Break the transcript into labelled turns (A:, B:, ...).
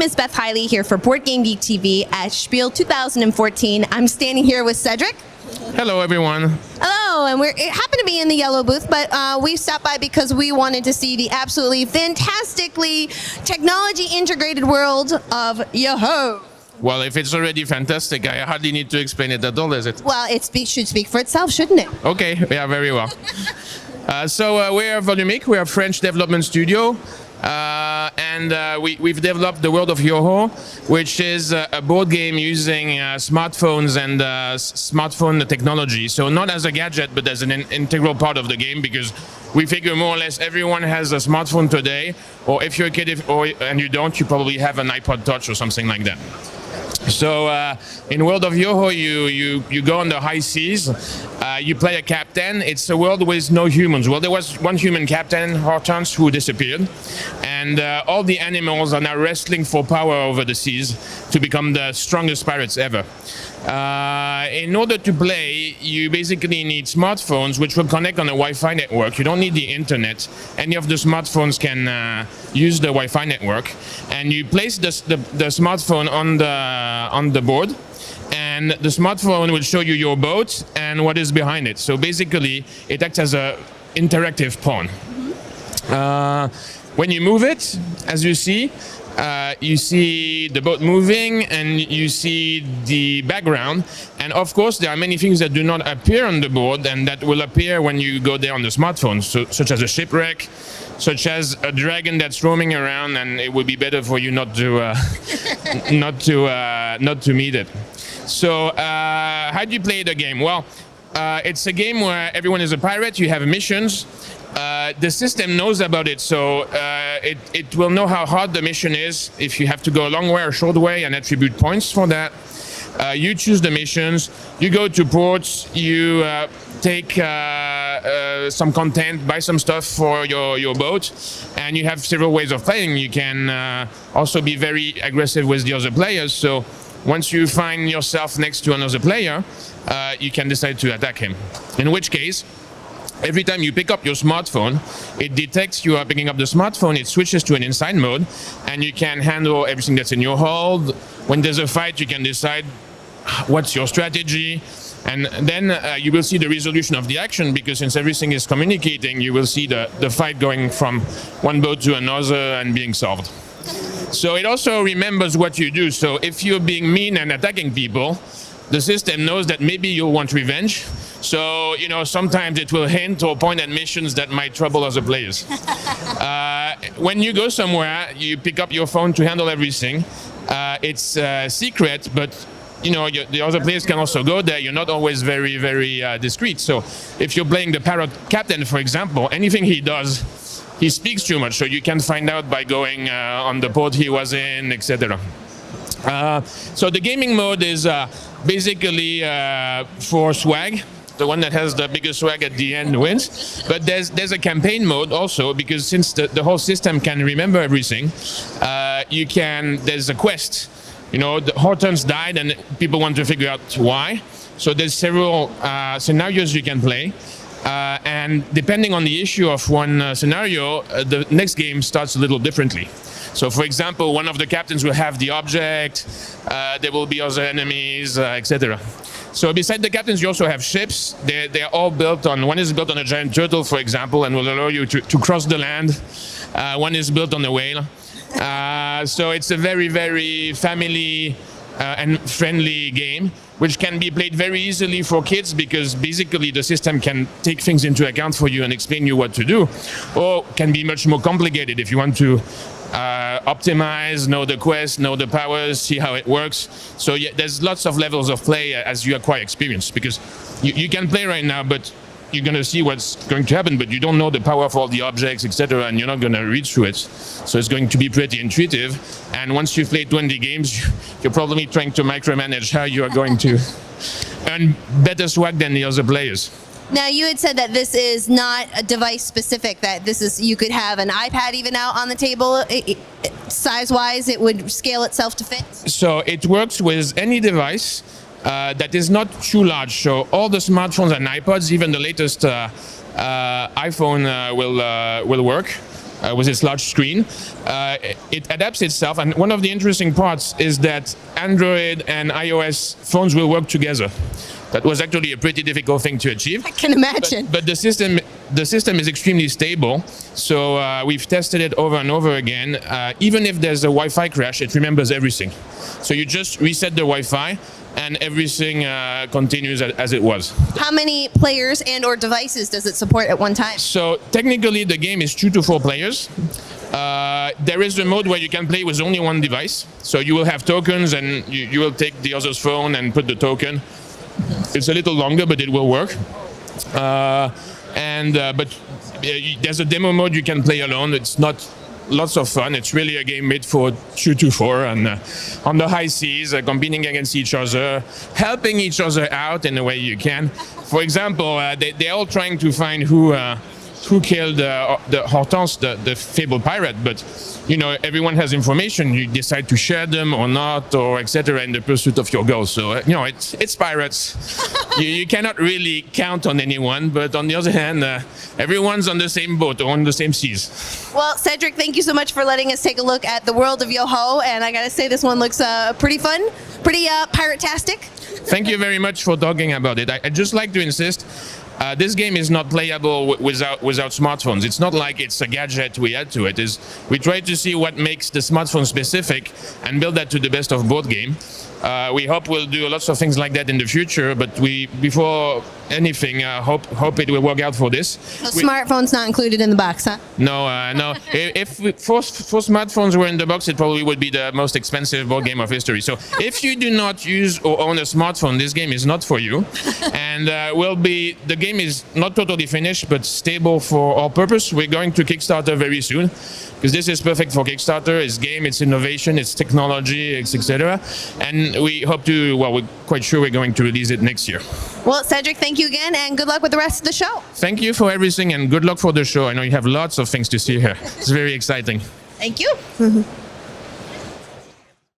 A: is Beth Hiley here for Board Game Geek TV at Spiel 2014. I'm standing here with Cedric.
B: Hello, everyone.
A: Hello, and it happened to be in the yellow booth, but we stopped by because we wanted to see the absolutely fantastically technology-integrated world of Yo-Ho.
B: Well, if it's already fantastic, I hardly need to explain it at all, is it?
A: Well, should speak for itself, shouldn't it?
B: Okay, yeah, very well. We're Volumic, we're a French development studio, and we've developed the world of Yo-Ho, which is a board game using smartphones and smartphone technology. So not as a gadget, but as an integral part of the game, because we figure more or less everyone has a smartphone today, or if you're a kid and you don't, you probably have an iPod Touch or something like that. So in World of Yo-Ho, you go on the high seas, you play a captain. It's a world with no humans. Well, there was one human captain, Hortense, who disappeared, and all the animals are now wrestling for power over the seas to become the strongest pirates ever. In order to play, you basically need smartphones which will connect on a Wi-Fi network. You don't need the internet. Any of the smartphones can use the Wi-Fi network, and you place the smartphone on the board, and the smartphone will show you your boat and what is behind it. So basically, it acts as an interactive pawn. When you move it, as you see the boat moving, and you see the background. And of course, there are many things that do not appear on the board and that will appear when you go there on the smartphone, such as a shipwreck, such as a dragon that's roaming around, and it would be better for you not to not to meet it. So how do you play the game? Well, it's a game where everyone is a pirate. You have missions. The system knows about it, so it will know how hard the mission is, if you have to go a long way or short way, and attribute points for that. You choose the missions, you go to ports, you take some content, buy some stuff for your boat, and you have several ways of playing. You can also be very aggressive with the other players, so once you find yourself next to another player, you can decide to attack him. In which case, every time you pick up your smartphone, it detects you are picking up the smartphone, it switches to an inside mode, and you can handle everything that's in your hold. When there's a fight, you can decide what's your strategy, and then you will see the resolution of the action, because since everything is communicating, you will see the fight going from one boat to another and being solved. So it also remembers what you do. So if you're being mean and attacking people, the system knows that maybe you'll want revenge. So, sometimes it will hint or point at missions that might trouble other players. When you go somewhere, you pick up your phone to handle everything. It's secret, but the other players can also go there. You're not always very, very discreet. So if you're playing the pirate captain, for example, anything he does, he speaks too much. So you can find out by going on the port he was in, etc. So the gaming mode is basically for swag. The one that has the biggest swag at the end wins. But there's a campaign mode also, because since the whole system can remember everything, there's a quest. The Hortense died and people want to figure out why. So there's several scenarios you can play. And depending on the issue of one scenario, the next game starts a little differently. So for example, one of the captains will have the object, there will be other enemies, etc. So beside the captains, you also have ships. They're all built on, one is built on a giant turtle, for example, and will allow you to cross the land. One is built on a whale. So it's a very, very family and friendly game, which can be played very easily for kids, because basically the system can take things into account for you and explain you what to do, or can be much more complicated if you want to optimize, know the quest, know the powers, see how it works. So yeah, there's lots of levels of play as you acquire experience, because you can play right now, but you're going to see what's going to happen, but you don't know the power of all the objects, etc., and you're not going to read through it. So it's going to be pretty intuitive. And once you've played 20 games, you're probably trying to micromanage how you are going to earn better swag than the other players.
A: Now, you had said that this is not a device specific, that this is, you could have an iPad even out on the table. Size-wise, it would scale itself to fit?
B: So it works with any device that is not too large. So all the smartphones and iPods, even the latest iPhone will work. with its large screen. It adapts itself, and one of the interesting parts is that Android and iOS phones will work together. That was actually a pretty difficult thing to achieve.
A: I can imagine.
B: But the system is extremely stable. So we've tested it over and over again. Even if there's a Wi-Fi crash, it remembers everything. So you just reset the Wi-Fi, and everything continues as it was.
A: How many players and or devices does it support at one time?
B: So technically, the game is 2 to 4 players. There is a mode where you can play with only one device. So you will have tokens, and you will take the other's phone and put the token. It's a little longer, but it will work. But there's a demo mode you can play alone. It's not lots of fun. It's really a game made for 2 to 4 and on the high seas, competing against each other, helping each other out in the way you can. For example, they're all trying to find who killed the Hortense, the fabled pirate, but everyone has information. You decide to share them or not, or etc. in the pursuit of your goals. So it's pirates. you cannot really count on anyone, but on the other hand, everyone's on the same boat or on the same seas.
A: Well, Cedric, thank you so much for letting us take a look at the world of Yo-Ho, and I gotta say this one looks pretty fun, pretty pirate-tastic.
B: Thank you very much for talking about it. I'd just like to insist, this game is not playable without smartphones. It's not like it's a gadget we add to it. We try to see what makes the smartphone specific and build that to the best of both games. We hope we'll do lots of things like that in the future, but before anything, hope it will work out for this.
A: So smartphones not included in the box, huh?
B: No. If four smartphones were in the box, it probably would be the most expensive board game of history. So if you do not use or own a smartphone, this game is not for you. And the game is not totally finished, but stable for all purpose. We're going to Kickstarter very soon, because this is perfect for Kickstarter. It's game, it's innovation, it's technology, etc. And we hope to, we're quite sure we're going to release it next year.
A: Well, Cedric, thank you again, and good luck with the rest of the show.
B: Thank you for everything, and good luck for the show. I know you have lots of things to see here. It's very exciting.
A: Thank you.